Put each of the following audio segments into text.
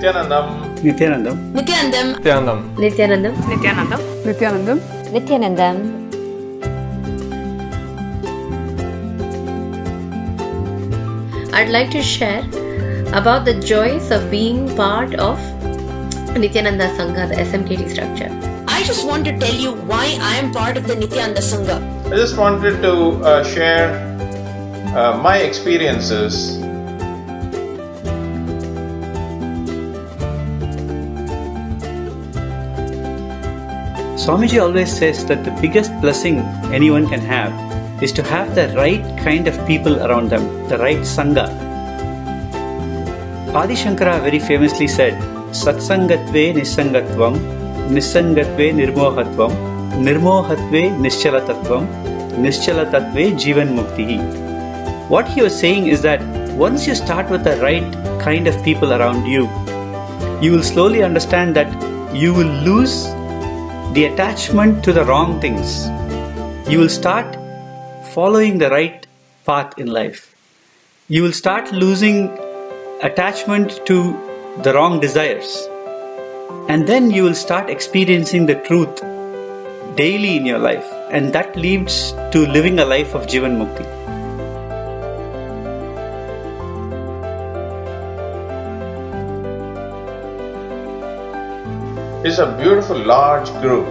Nithyanandam. Nithyanandam. Nithyanandam. Nithyanandam. Nithyanandam. Nithyanandam. Nithyanandam. I'd like to share about the joys of being part of Nithyananda Sangha, the SMKT structure. I just want to tell you why I am part of the Nithyananda Sangha. I just wanted to share my experiences. Swamiji always says that the biggest blessing anyone can have is to have the right kind of people around them, the right Sangha. Adi Shankara very famously said, Satsangatve Nisangatvam, Nisangatve Nirmohatvam, Nirmohatve Nischalatatvam, Nischalatatve Jivan Mukti. What he was saying is that once you start with the right kind of people around you, you will slowly understand that you will lose the attachment to the wrong things. You will start following the right path in life. You will start losing attachment to the wrong desires. And then you will start experiencing the truth daily in your life. And that leads to living a life of Jivan Mukti. It's a beautiful large group,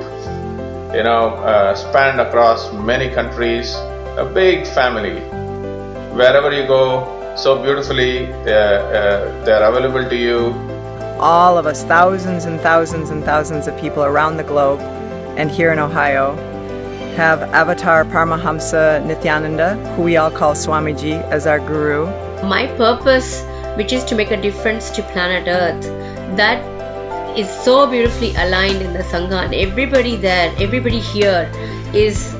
spanned across many countries, a big family. Wherever you go, so beautifully, they're available to you. All of us, thousands and thousands and thousands of people around the globe and here in Ohio, have Avatar Paramahamsa Nithyananda, who we all call Swamiji, as our guru. My purpose, which is to make a difference to planet Earth, that is so beautifully aligned in the Sangha, and everybody there, everybody here is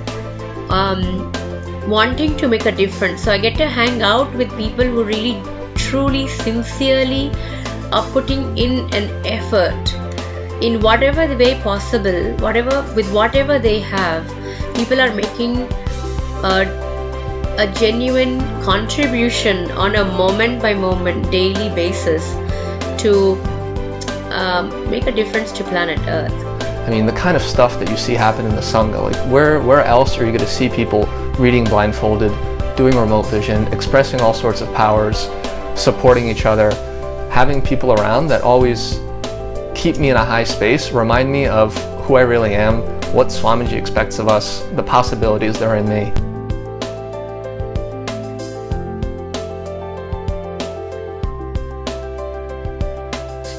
wanting to make a difference. So I get to hang out with people who really, truly, sincerely are putting in an effort in whatever the way possible, with whatever they have. People are making a genuine contribution on a moment by moment, daily basis to make a difference to planet Earth. I mean, the kind of stuff that you see happen in the Sangha, like where else are you going to see people reading blindfolded, doing remote vision, expressing all sorts of powers, supporting each other, having people around that always keep me in a high space, remind me of who I really am, what Swamiji expects of us, the possibilities that are in me.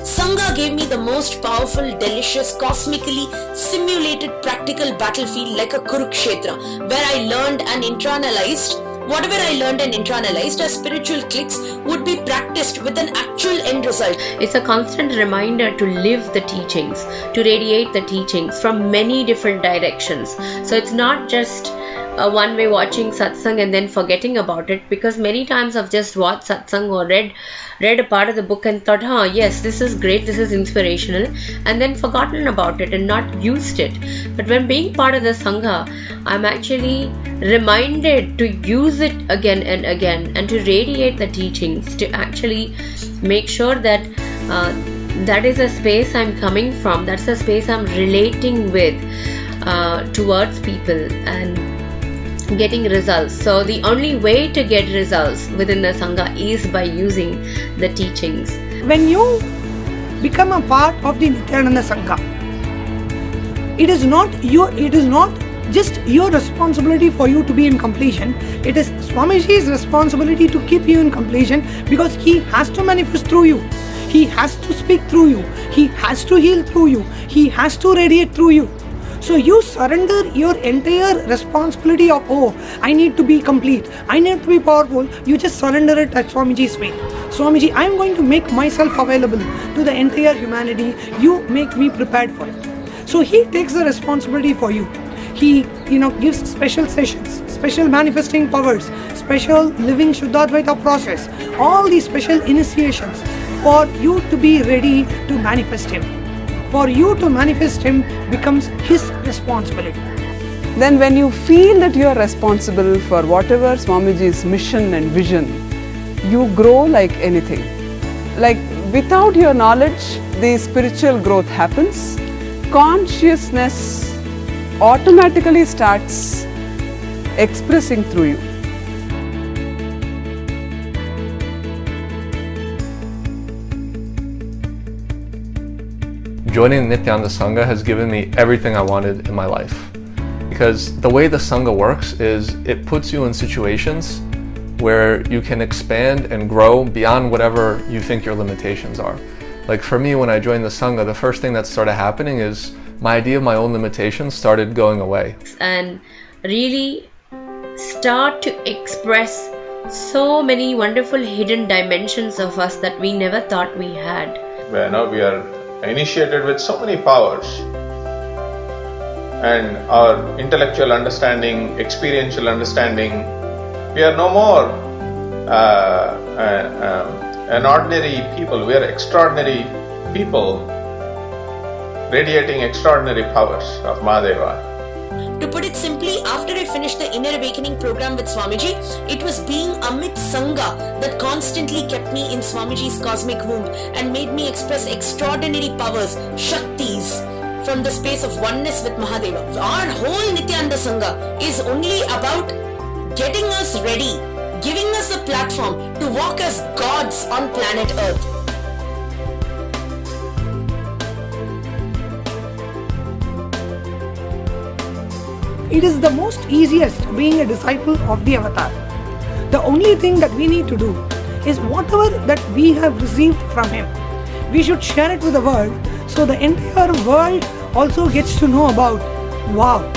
Sangha gave me the most powerful, delicious, cosmically simulated practical battlefield like a Kurukshetra, where I learned and internalized whatever I learned and internalized as spiritual clicks would be practiced with an actual end result. It's a constant reminder to live the teachings, to radiate the teachings from many different directions. So it's not just a one-way watching satsang and then forgetting about it, because many times I've just watched satsang or read a part of the book and thought, yes, this is great, this is inspirational, and then forgotten about it and not used it. But when being part of the Sangha, I'm actually reminded to use it again and again and to radiate the teachings, to actually make sure that that is a space I'm coming from, that's a space I'm relating with towards people and getting results. So the only way to get results within the Sangha is by using the teachings. When you become a part of the Nithyananda Sangha, it is not just your responsibility for you to be in completion. It is Swamiji's responsibility to keep you in completion, because he has to manifest through you. He has to speak through you. He has to heal through you. He has to radiate through you. So you surrender your entire responsibility of, I need to be complete, I need to be powerful. You just surrender it at Swamiji's feet. Swamiji, I am going to make myself available to the entire humanity. You make me prepared for it. So he takes the responsibility for you. He gives special sessions, special manifesting powers, special living Shuddhadvaita process, all these special initiations for you to be ready to manifest him. For you to manifest him becomes his responsibility. Then when you feel that you are responsible for whatever Swamiji's mission and vision, you grow like anything. Like Without your knowledge, the spiritual growth happens. Consciousness automatically starts expressing through you. Joining the Nithyananda Sangha has given me everything I wanted in my life. Because the way the Sangha works is it puts you in situations where you can expand and grow beyond whatever you think your limitations are. Like for me, when I joined the Sangha, the first thing that started happening is my idea of my own limitations started going away. And really start to express so many wonderful hidden dimensions of us that we never thought we had. Where now we are initiated with so many powers, and our intellectual understanding, experiential understanding, we are no more an ordinary people. We are extraordinary people radiating extraordinary powers of Mahadeva. To put it simply, after I finished the Inner Awakening program with Swamiji, it was being amid Sangha that constantly kept me in Swamiji's cosmic womb and made me express extraordinary powers, Shaktis, from the space of oneness with Mahadeva. Our whole Nithyananda Sangha is only about getting us ready, giving us a platform to walk as gods on planet Earth. It is the most easiest being a disciple of the avatar. The only thing that we need to do is whatever that we have received from him, we should share it with the world, so the entire world also gets to know about, wow,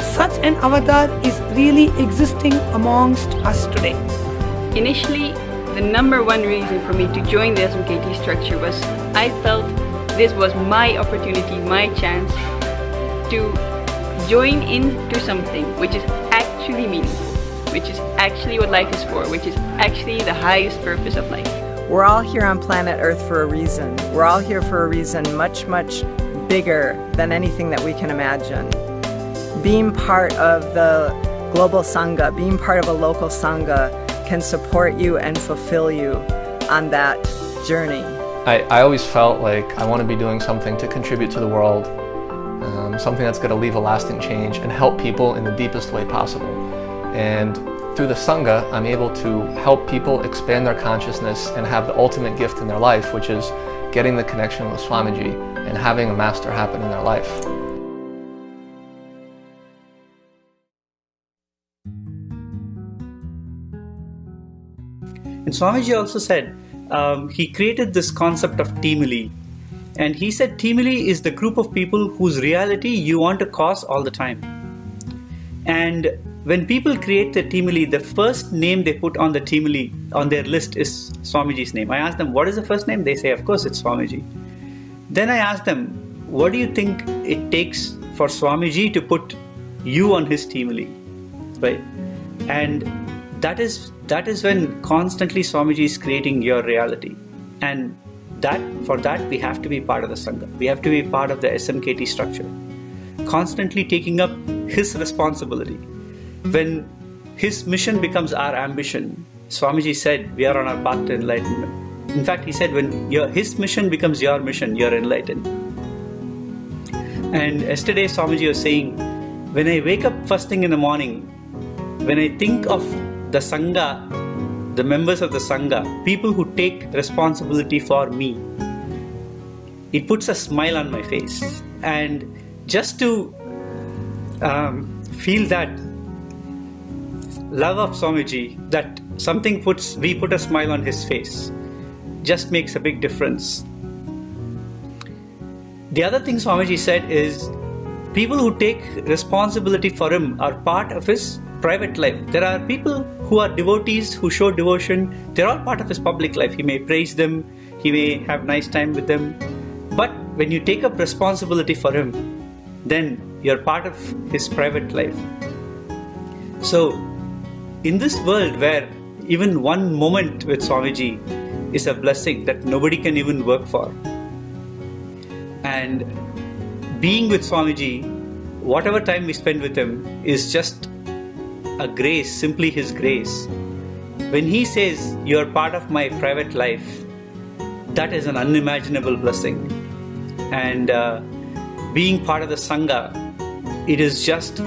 such an avatar is really existing amongst us today. Initially, the number one reason for me to join the SMKT structure was I felt this was my opportunity, my chance to join into something which is actually meaningful, which is actually what life is for, which is actually the highest purpose of life. We're all here on planet Earth for a reason. We're all here for a reason much, much bigger than anything that we can imagine. Being part of the global Sangha, being part of a local Sangha can support you and fulfill you on that journey. I always felt like I want to be doing something to contribute to the world, something that's going to leave a lasting change and help people in the deepest way possible. And through the Sangha, I'm able to help people expand their consciousness and have the ultimate gift in their life, which is getting the connection with Swamiji and having a master happen in their life. And Swamiji also said, he created this concept of Teamily. And he said Teamily is the group of people whose reality you want to cause all the time. And when people create the Teamily, the first name they put on the Teamily on their list is Swamiji's name. I asked them, what is the first name? They say, of course, it's Swamiji. Then I asked them, what do you think it takes for Swamiji to put you on his Teamily? Right? And that is when constantly Swamiji is creating your reality. And for that we have to be part of the Sangha. We have to be part of the SMKT structure. Constantly taking up his responsibility. When his mission becomes our ambition, Swamiji said we are on our path to enlightenment. In fact, he said when his mission becomes your mission, you're enlightened. And yesterday Swamiji was saying, when I wake up first thing in the morning, when I think of the Sangha, the members of the Sangha, people who take responsibility for me, it puts a smile on my face. And just to feel that love of Swamiji, that we put a smile on his face, just makes a big difference. The other thing Swamiji said is, people who take responsibility for him are part of his private life. There are people who are devotees, who show devotion. They're all part of his public life. He may praise them, he may have nice time with them. But when you take up responsibility for him, then you're part of his private life. So, in this world where even one moment with Swamiji is a blessing that nobody can even work for, and being with Swamiji, whatever time we spend with him is just a grace, simply his grace. When he says, you're part of my private life, that is an unimaginable blessing. And being part of the Sangha, it is just,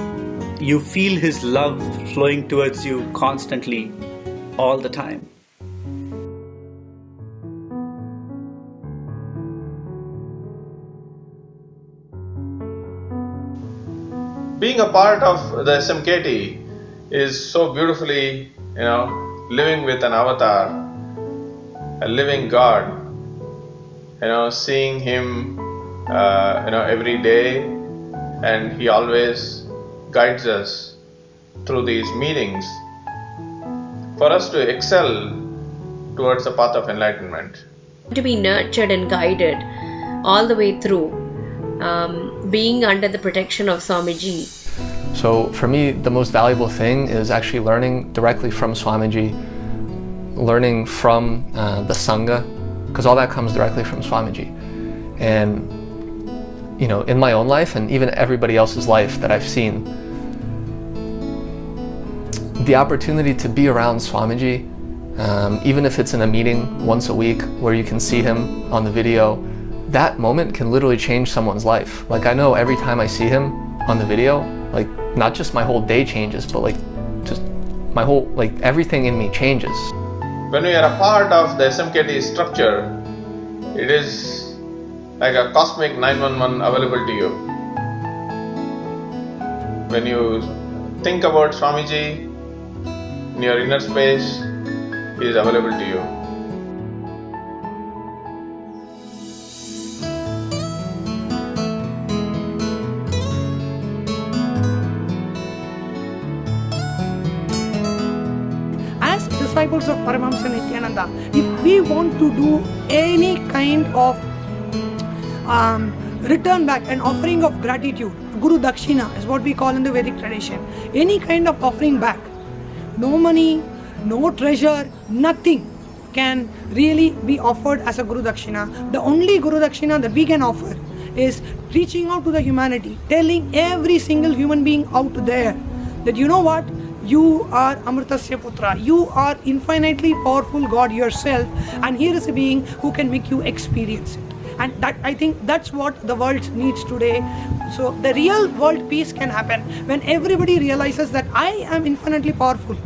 you feel His love flowing towards you constantly, all the time. Being a part of the SMKT is so beautifully, living with an avatar, a living God, seeing Him, every day, and He always guides us through these meetings for us to excel towards the path of enlightenment. To be nurtured and guided all the way through, being under the protection of Swamiji. So for me, the most valuable thing is actually learning directly from Swamiji, learning from the Sangha, because all that comes directly from Swamiji. And in my own life and even everybody else's life that I've seen, the opportunity to be around Swamiji, even if it's in a meeting once a week where you can see him on the video, that moment can literally change someone's life. Like, I know every time I see him on the video, like, not just my whole day changes, but like just my whole, like, everything in me changes. When we are a part of the SMKT structure, it is like a cosmic 911 available to you. When you think about Swamiji in your inner space, he is available to you. As disciples of Paramahamsa Nithyananda, if we want to do any kind of return back, an offering of gratitude, Guru Dakshina is what we call in the Vedic tradition, any kind of offering back, no money, no treasure, nothing can really be offered as a Guru Dakshina. The only Guru Dakshina that we can offer is reaching out to the humanity, telling every single human being out there that, you know what, you are Amritasya Putra, you are infinitely powerful God yourself, and here is a being who can make you experience it. And that, I think that's what the world needs today. So the real world peace can happen when everybody realizes that I am infinitely powerful.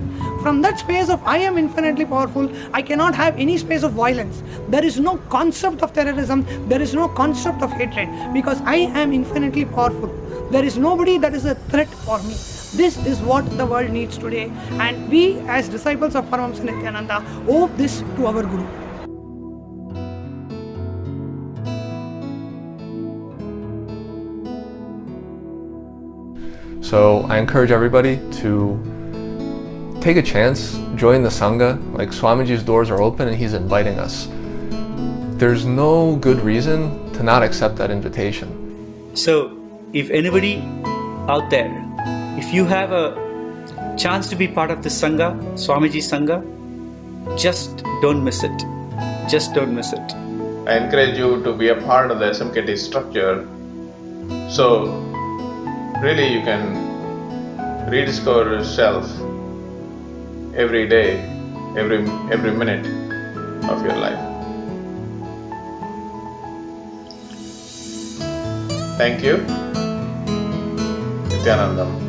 From that space of I am infinitely powerful, I cannot have any space of violence. There is no concept of terrorism, there is no concept of hatred, because I am infinitely powerful. There is nobody that is a threat for me. This is what the world needs today, and we as disciples of Paramahamsa Nithyananda owe this to our Guru. So I encourage everybody to take a chance, join the Sangha. Like, Swamiji's doors are open and he's inviting us. There's no good reason to not accept that invitation. So if anybody out there, if you have a chance to be part of the Sangha, Swamiji Sangha, just don't miss it. Just don't miss it. I encourage you to be a part of the SMKT structure, so really you can rediscover yourself every day, every minute of your life. Thank you. Nithyanandam.